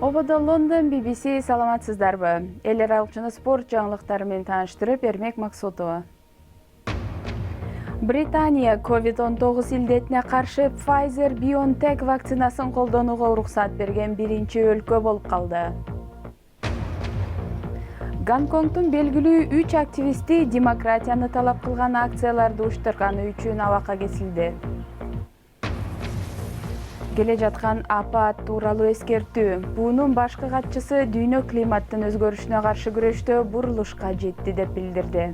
Обода Лондон BBC саламатсыздарбы. Элер алчыны спорт жаңылыктары менен тааныштырып бермек Максутова. Британия COVID-19 илдетине каршы Pfizer-BioNTech вакцинасын колдонууга уруксат берген биринчи өлкө болуп калды. Гонконгдун белгилүү 3 активисти демократияны талап кылган акцияларды уюштурганы үчүн абакка кесилди. Келе жаткан апат тууралуу эскертүү. Буунун башкы катчысы дүйнө климаттын өзгөрүшүнө каршы күрөштө бурулушка жетти деп билдирди.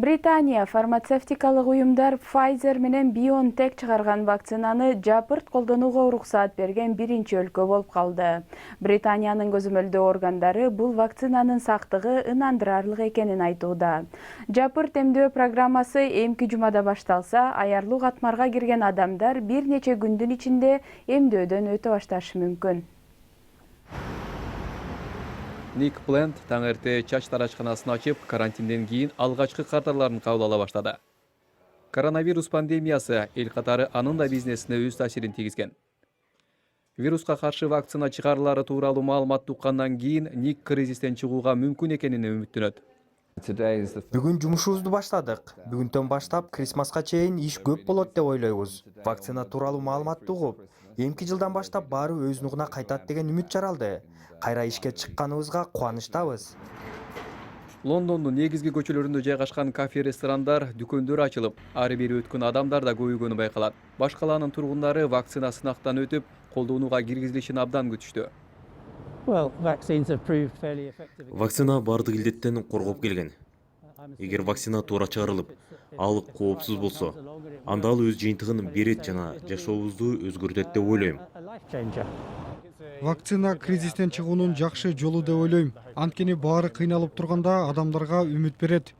Британия фармацевтикалык уюмдар Pfizer менен BioNTech чыгарган вакцинаны жапырт колдонууга уруксаат берген биринчи өлкө болуп калды. Британиянын көзөмөлдөө органдары бул вакцинанын сактыгы ынандырарлык экенин айтууда. Жапырт эмдөө программасы эмки жумада башталса, аярлуу катмарга кирген адамдар бир нече күндүн ичинде эмдөөдөн өтө башташы мүмкүн. Ник Пленд таңерте чач тарачканасын ачып, карантинден кийин алгачкы кадрларын кабыл ала баштады. Коронавирус пандемиясы эл катары анын да бизнесине өз таасирин тийгизген. Вируска каршы вакцина чыгарылары тууралуу маалымат уккандан кийин Ник кризистен чыгууга мүмкүн экенине үмүттөнөт. Бүгүн жумушубузду баштадык. Бүгүндөн баштап Крисмаска чейин иш көп болот деп ойлойбуз. Вакцина тууралуу маалыматты угуп, эмки жылдан баштап баары өз нугуна кайтат деген үмүт жаралды. Кайра ишке чыкканыбызга кубанычтабыз. Лондондун негизги көчөлөрүндө жайгашкан кафе-ресторандар, дүкөндөр ачылып, ары бери өткөн адамдар да көбөйгөнү байкалат. Баш калаанын тургундары вакцина сынактан өтүп, колдонууга киргизилишин абдан күтүштү. Вакцина бардык илдеттен коргоп келген. Эгер вакцина туура чыгарылып, ал коопсуз болсо, анда ал өз жыйынтыгын берет жана жашообузду өзгөртөт деп ойлойм. Вакцина кризистен чыгуунун жакшы жолу деп ойлойм. Анткени баары кыйналып турганда адамдарга үмүт берет.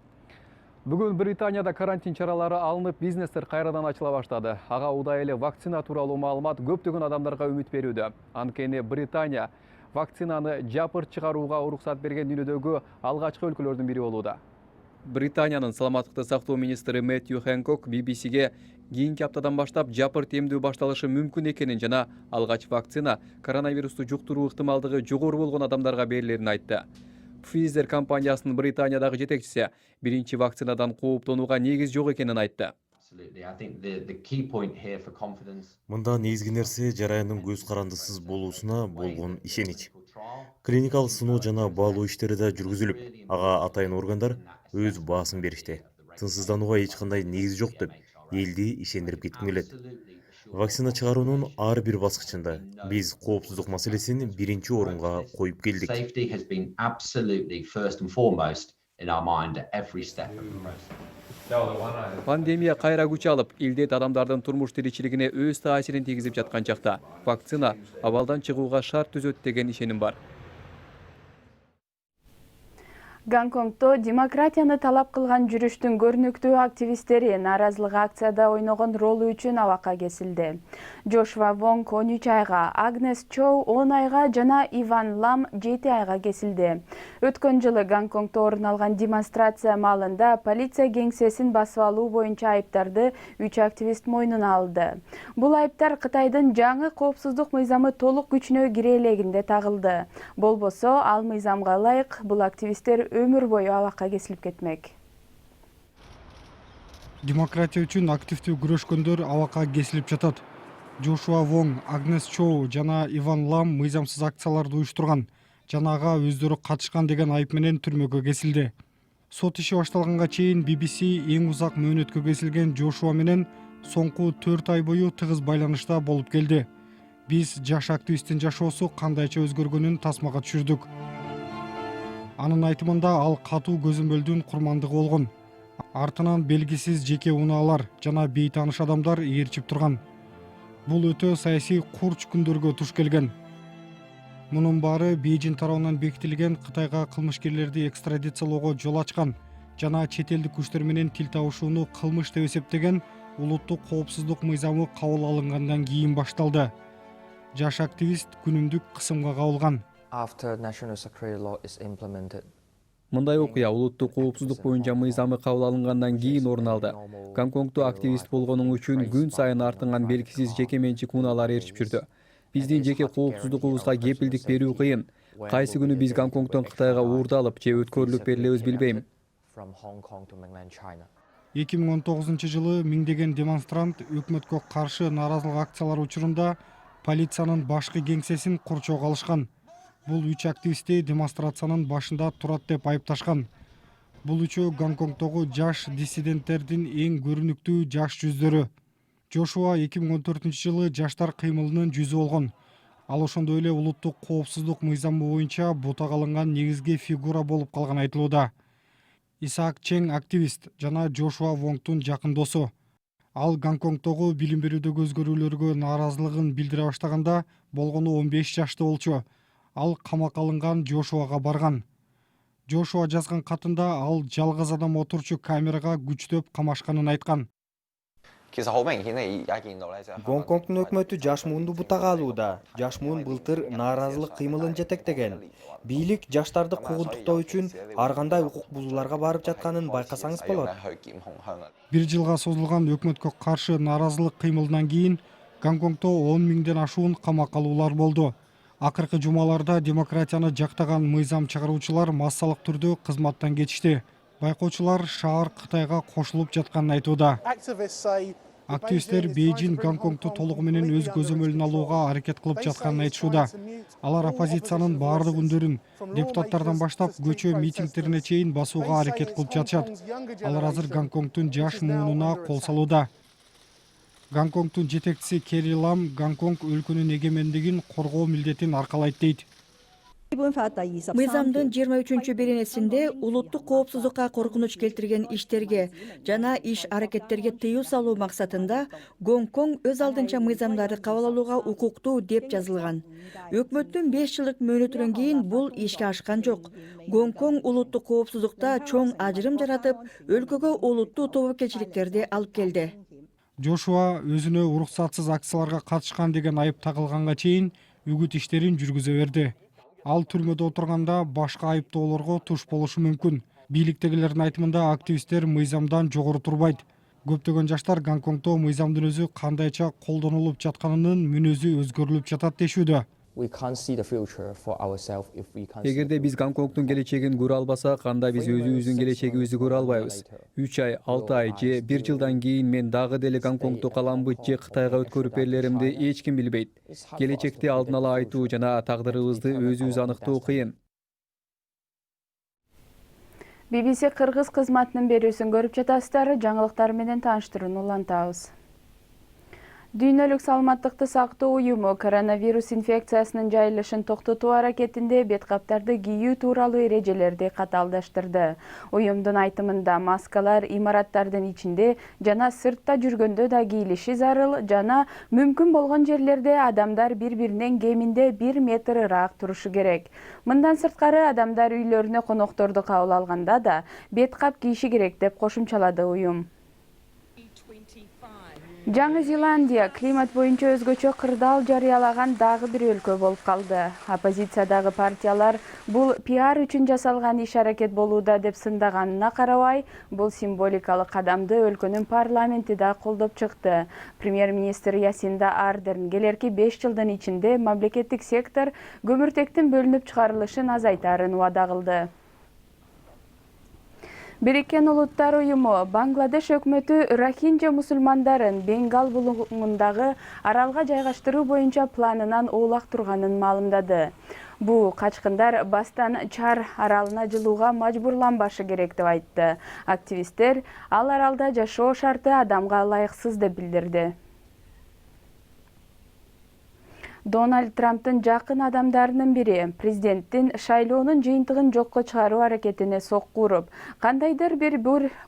Бүгүн Британияда карантин чаралары алынып, бизнестер кайрадан ачыла баштады. Ага удай эле вакцина тууралуу маалымат көптөгөн адамдарга үмүт берүүдө. Анткени Британия вакцинаны жапырт чыгарууга уруксат берген дүйнөдөгү алгачкы өлкөлөрдүн бири болууда. Британиянын саламаттыкты сактоо министри Мэтью Хэнкок BBCге кийинки аптадан баштап жапырт эмдөө башталышы мүмкүн экенин жана алгач вакцина коронавирусту жуктуруу ыктымалдыгы жогору болгон адамдарга берилерин айтты. Pfizer компаниясынын Британиядагы жетекчиси биринчи вакцинадан кооптонууга негиз жок экенин айтты. Мында негизги нерсе жараянын көз карандысыз болуусуна болгон ишенич. Клиникалык сыноо жана баалоо иштери да жүргүзүлүп, ага атайын органдар өз баасын беришти. Тынчсызданууга эч кандай негиз жок деп элди ишендирип кетким келет. Вакцина чыгаруунун ар бир баскычында биз коопсуздук маселесин биринчи орунга коюп келдик. Пандемия кайра күч алып, илдет адамдардын турмуш тиричилигине өз таасирин тийгизип жаткан чакта вакцина абалдан чыгууга шарт түзөт деген ишеним бар. Гонконгдо демократияны талап кылган жүрүштүн көрнөктүү активисттери нааразылык акцияда ойногон ролу үчүн абакка кесилди. Джошуа Вонг 13 айга, Агнес Чоу 10 айга жана Иван Лам 7 айга кесилди. Өткөн жылы Гонконгдо орун алган демонстрация маалында полиция кеңсесин басып алуу боюнча айыптарды 3 активист мойнуна алды. Бул айыптар Кытайдын жаңы коопсуздук мыйзамы толук күчүнө кире элегинде тагылды. Болбосо, ал мыйзамга ылайык бул активисттер өмүр бою абакка кесилип кетмек. Демократия үчүн активдүү күрөшкөндөр абакка кесилип жатат. Джошуа Вонг, Агнес Чоу жана Иван Лам мыйзамсыз акцияларды уюштурган жана ага өздөрү катышкан деген айып менен түрмөгө кесилди. Сот иши башталганга чейин BBC эң узак мөөнөткө кесилген Джошуа менен соңку 4 ай бою тыгыз байланышта болуп келди. Биз жаш активисттин жашоосу кандайча өзгөргөнүн тасмага түшүрдүк. Анын айтымында ал катуу көзөмөлдүн курмандыгы болгон. Артынан белгисиз жеке унаалар жана бейтааныш адамдар ээрчип турган. Бул өтө саясий курч күндөргө туш келген. Мунун баары Бейжин тарабынан бекитилген Кытайга кылмышкерлерди экстрадициялоого жол ачкан жана чет элдик күчтөр менен тил табышууну кылмыш деп эсептеген улуттук коопсуздук мыйзамы кабыл алынгандан кийин башталды. Жаш активист күнүмдүк кысымга кабылган. Мындай окуя улуттук коопсуздук боюнча мыйзамы кабыл алынгандан кийин орун алды. Гонконгдо активист болгонуң үчүн күн сайын артынган белгисиз жеке менчик унаалар ээрчип жүрдү. Биздин жеке коопсуздугубузга кепилдик берүү кыйын. Кайсы күнү биз Гонконгдон Кытайга уурдалып же өткөрүлүп берилебиз билбейм. 2019 жылы миңдеген демонстрант өкмөткө каршы нааразылык акциялары учурунда полициянын башкы кеңсесин курчоого алышкан. Бул 3 активистти демонстрациянын башында турат деп айыпташкан. Бул үчөө Гонконгдогу жаш диссиденттердин эң көрүнүктүү жаш жүздөрү. Жошуа 2014 жылы жаштар кыймылынын жүзү болгон. Ал ошондой эле улуттук коопсуздук мыйзамы боюнча бутак алынган негизги фигура болуп калган айтылууда. Исаак Чең активист жана Жошуа Вонгтун жакын досу. Ал Гонконгдогу билим берүүдөгү өзгөрүүлөргө нааразылыгын билдире баштаганда болгону 15 жашта болчу. Ал камакка алынган Жошуага барган. Жошуа жазган катында ал жалгыз адам отурчу камерага күчтөп камашканын айткан. Гонконгдун өкмөтү жаш муунду бутага алууда. Жаш муун былтыр нааразылык кыймылын жетектеген. Бийлик жаштарды куугунтуктоо үчүн ар кандай укук бузууларга барып жатканын байкасаңыз болот. 1 жылга созулган өкмөткө каршы нааразылык кыймылынан кийин Гонконгдо 10 миңден ашуун камакка алуулар болду. Акыркы жумаларда демократияны жактаган мыйзам чыгаруучулар массалык түрдө кызматтан кетишти. Байкоочулар шаар Кытайга кошулуп жатканын айтууда. Активисттер Бейжин Гонконгду толугу менен өз көзөмөлүнө алууга аракет кылып жатканын айтышууда. Алар оппозициянын баардык үндөрүн депутаттардан баштап көчө митингдерине чейин басууга аракет кылып жатышат. Алар азыр Гонконгдун жаш муунуна кол салууда. Гонконгдун жетекчиси Кери Лам Гонконг өлкөнүн эгемендигин коргоо милдетин аркалайт дейт. Мыйзамдын 23 беренесинде улуттук коопсуздукка коркунуч келтирген иштерге жана иш аракеттерге тыюу салуу максатында Гонконг өз алдынча мыйзамдарды кабыл алууга укуктуу деп жазылган. Өкмөттүн 5 жылдык мөөнөтүнөн кийин бул ишке ашкан жок. Гонконг улуттук коопсуздукта чоң ажырым жаратып, өлкөгө олуттуу тобокелчиликтерди алып келди. Жошуа өзүнө уруксатсыз акцияларга катышкан деген айып тагылганга чейин үгүт иштерин жүргүзө берди. Ал түрмөдө отурганда башка айыптоолорго туш болушу мүмкүн. Бийликтегилердин айтымында активисттер мыйзамдан жогору турбайт. Көптөгөн жаштар Гонконгдо мыйзамдын өзү кандайча колдонулуп жатканынын мүнөзү өзгөрүлүп жатат дешүүдө. Эгерде биз Гонконгдун келечегин көрө албасак, анда биз өзүбүздүн келечегибизди көрө албайбыз. 3 ай, 6 ай же 1 жылдан кийин мен дагы деле Гонконгдо каламбы же Кытайга өткөрүп берилеримди эч ким билбейт. Келечекти алдын ала айтуу жана тагдырыбызды өзүбүз аныктоо кыйын. BBC Кыргыз кызматынын берүүсүн көрүп жатасыздар. Жаңылыктар менен тааныштырууну улантабыз. Дүйнөлүк саламаттыкты сактоо уюму коронавирус инфекциясынын жайылышын токтотуу аракетинде бет каптарды кийүү тууралуу эрежелерди катаалдаштырды. Уюмдун айтымында маскалар имараттардын ичинде жана сыртта жүргөндө да кийилиши зарыл жана мүмкүн болгон жерлерде адамдар бири-биринен кеминде 1 метр ыраак турушу керек. Мындан сырткары адамдар үйлөрүнө конокторду кабыл алганда да бет кап кийиши керек деп кошумчалады уюм. Жаңы Зеландия климат боюнча өзгөчө кырдаал жарыялаган дагы бир өлкө болуп калды. Оппозициядагы партиялар бул пиар үчүн жасалган иш аракет болууда деп сындаганына карабай, бул символикалык кадамды өлкөнүн парламенти да колдоп чыкты. Премьер-министр Ясинда Ардерн келерки 5 жылдын ичинде мамлекеттик сектор көмүртектин бөлүнүп чыгарылышын азайтаарын убада кылды. Бириккен Улуттар уюму Бангладеш өкмөтү Рохинджа мусулмандарын Бенгал булуңундагы аралга жайгаштыруу боюнча планынан оолак турганын маалымдады. Бу качкындар бастан Чар аралына жылууга мажбурланбашы керек деп айтты. Активисттер ал аралда жашоо шарты адамга ылайыксыз деп билдирди. Дональд Трамптын жакын адамдарынын бири президенттин шайлоонун жыйынтыгын жокко чыгаруу аракетине сокку уруп, кандайдыр бир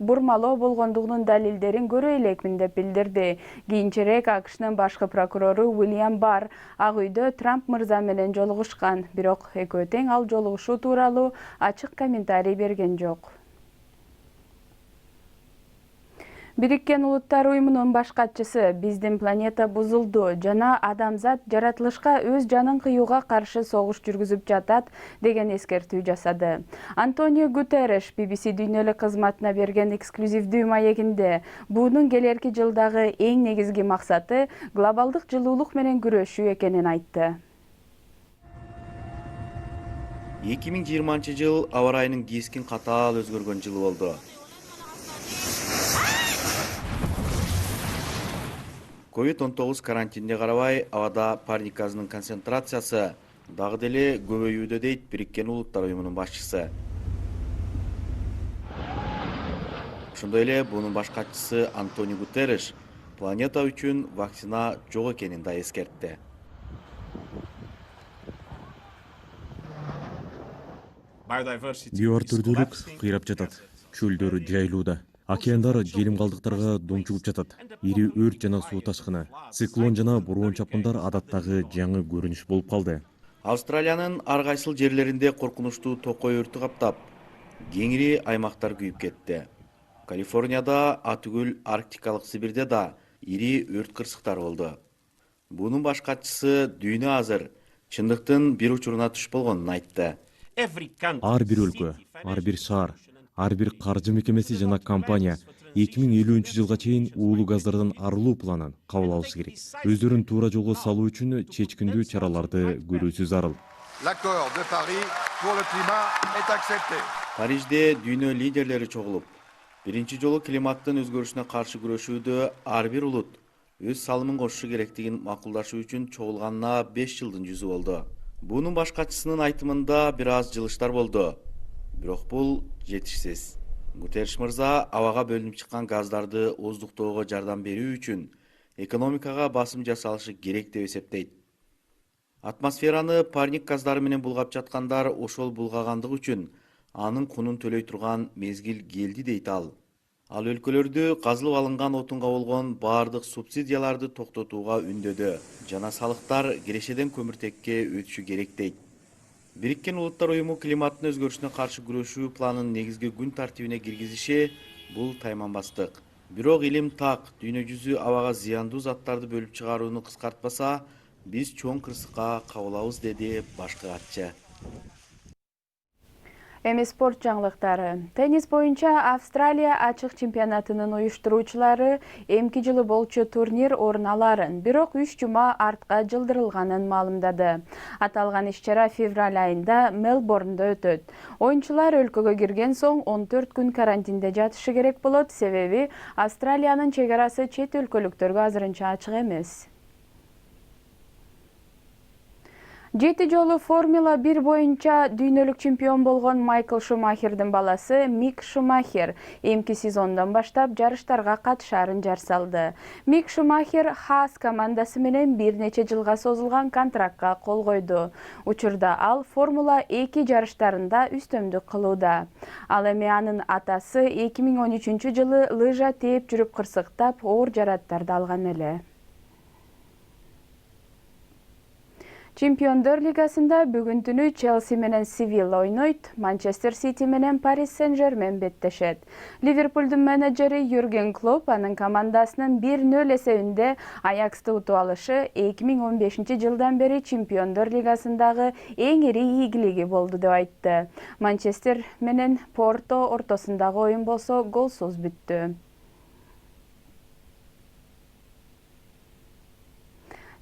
бурмалоо болгондугунун далилдерин көрө элекмин деп билдирди. Кийинчерээк АКШнын башкы прокурору Уильям Барр Ак үйдө Трамп мырза менен жолугушкан, бирок экөө тең ал жолугушуу тууралуу ачык комментарий берген жок. Бириккен Улуттар Уюмунун баш катчысы биздин планета бузулду жана адамзат жаратылышка өз жанын кыюуга каршы согуш жүргүзүп жатат деген эскертүү жасады. Антонио Гутерреш BBC дүйнөлүк кызматына берген эксклюзивдүү маегинде буунун келерки жылдагы эң негизги максаты глобалдык жылуулук менен күрөшүү экенин айтты. 2020 жыл аба ырайынын кескин катаал өзгөргөн жылы болду. COVID-19 карантинде карабай, абада парник газынын концентрациясы дагы деле көбөйүүдө дейт Бириккен Улуттар Уюмунун башчысы. Ошондой эле бунун баш катчысы Антонио Гутерреш планета үчүн вакцина жок экенин да эскертти. Биоар түрдүүлүк кыйрап жатат, чөлдөр жайылууда, океандар желим калдыктарга домчугуп жатат. Ири өрт жана суу ташкыны, циклон жана бороон чапкындар адаттагы жаңы көрүнүш болуп калды. Австралиянын ар кайсыл жерлеринде коркунучтуу токой өртү каптап, кеңири аймактар күйүп кетти. Калифорнияда, атүгүл арктикалык Сибирде да ири өрт кырсыктар болду. Бунун баш катчысы дүйнө азыр чындыктын бир учуруна туш болгонун айтты. Ар бир өлкө, ар бир шаар, ар бир каржы мекемеси жана компания 2050 жылга чейин уулуу газдардан арылуу планын кабыл алышы керек. Өздөрүн туура жолго салуу үчүн чечкиндүү чараларды көрүүсү зарыл. Парижде дүйнө лидерлери чогулуп, биринчи жолу климаттын өзгөрүшүнө каршы күрөшүүдө ар бир улут өз салымын кошушу керектигин макулдашуу үчүн чогулганына 5 жылдын жүзү болду. Бунун баш катчысынын айтымында бир аз жылыштар болду, бирок бул жетишсиз. Гутерреш мырза абага бөлүнүп чыккан газдарды оздуктоого жардам берүү үчүн экономикага басым жасалышы керек деп эсептейт. Атмосфераны парник газдары менен булгап жаткандар ошол булгагандык үчүн анын кунун төлөй турган мезгил келди дейт ал. Ал өлкөлөрдү казылып алынган отунга болгон баардык субсидияларды токтотууга үндөдү жана салыктар кирешеден көмүртекке өтүшү керек дейт. Бириккен Улуттар Уюму климаттын өзгөрүшүнө каршы күрөшүү планын негизги күн тартибине киргизиши бул тайманбастык. Бирок илим так дүйнө жүзү абага зыяндуу заттарды бөлүп чыгарууну кыскартпаса, биз чоң кырсыкка кабылабыз, деди башкы катчы. Эми спорт жаңылыктары. Теннис боюнча Австралия ачык чемпионатынын уюштуруучулары эмки жылы болчу турнир орун аларын, бирок 3 жума артка жылдырылганын маалымдады. Аталган иш-чара февраль айында Мелборнда өтөт. Оюнчулар өлкөгө кирген соң 14 күн карантинде жатышы керек болот, себеби Австралиянын чек арасы чет өлкөлүктөргө азырынча ачык эмес. 7 жолу Формула 1 боюнча дүйнөлүк чемпион болгон Майкл Шумахердин баласы Мик Шумахер эмки сезондон баштап жарыштарга катышаарын жар салды. Мик Шумахер Хаас командасы менен бир нече жылга созулган контрактка кол койду. Учурда ал Формула 2 жарыштарында үстөмдүк кылууда. Ал эми анын атасы 2013 жылы лыжа тээп жүрүп кырсыктап оор жараттарды алган эле. Чемпиондор лигасында бүгүн түнү Челси менен Севилла ойнойт, Манчестер Сити менен Парис Сен-Жермен беттешет. Ливерпулдун менеджери Юрген Клоп анын командасынын 1-0 эсебинде Аяксты утуп алышы 2015 жылдан бери Чемпиондор лигасындагы эң ири ийгилиги болду деп айтты. Манчестер менен Порто ортосундагы оюн болсо голсуз бүттү.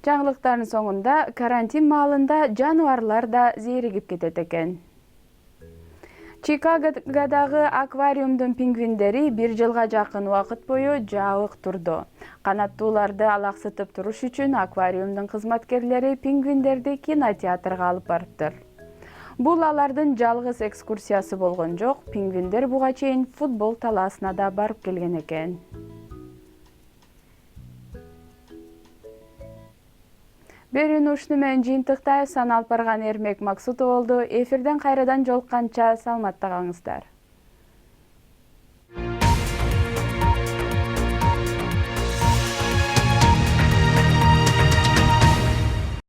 Жаңылыктардын соңунда карантин маалында жаныбарлар да зээригип кетет экен. Чикагодагы аквариумдун пингвиндери 1 жылга жакын убакыт бою жабык турду. Канаттууларды алаксытып туруш үчүн аквариумдун кызматкерлери пингвиндерди кинотеатрга алып барыптыр. Бул алардын жалгыз экскурсиясы болгон жок, пингвиндер буга чейин футбол талаасына да барып келген экен. Берүүнү ушуну менен жыйынтыктайбыз. Саналып барган Эрмек Максутов болду. Эфирден кайрадан жолукканча саламатта калыңыздар.